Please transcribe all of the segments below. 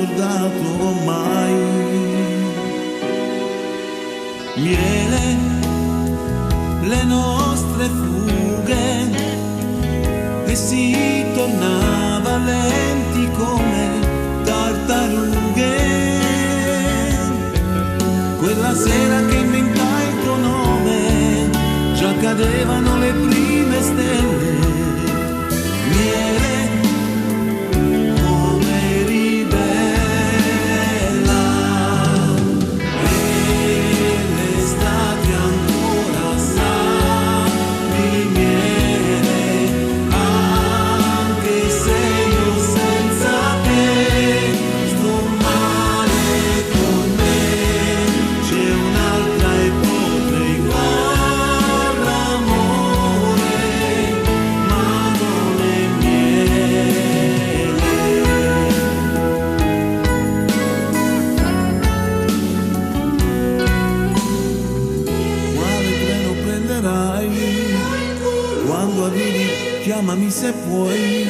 scordato mai. Miele, le nostre fughe, e si tornava lenti come tartarughe. Quella sera che inventai il tuo nome, già cadevano le prime stelle. Miele, come eri bella, e l'estate ancora sa di miele, anche se io senza te sto male con me. C'è un'altra e potrei far l'amore, ma non è miele. Quale treno prenderai? Quando arrivi chiamami se puoi.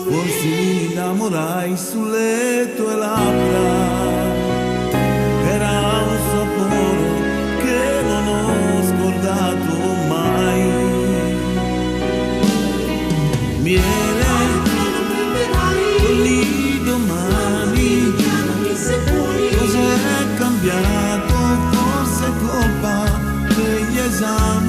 Forse mi innamorai sulle tue labbra, era un sapore che non ho scordato mai. Miele, torni domani, cos'è cambiato? Forse è colpa degli esami.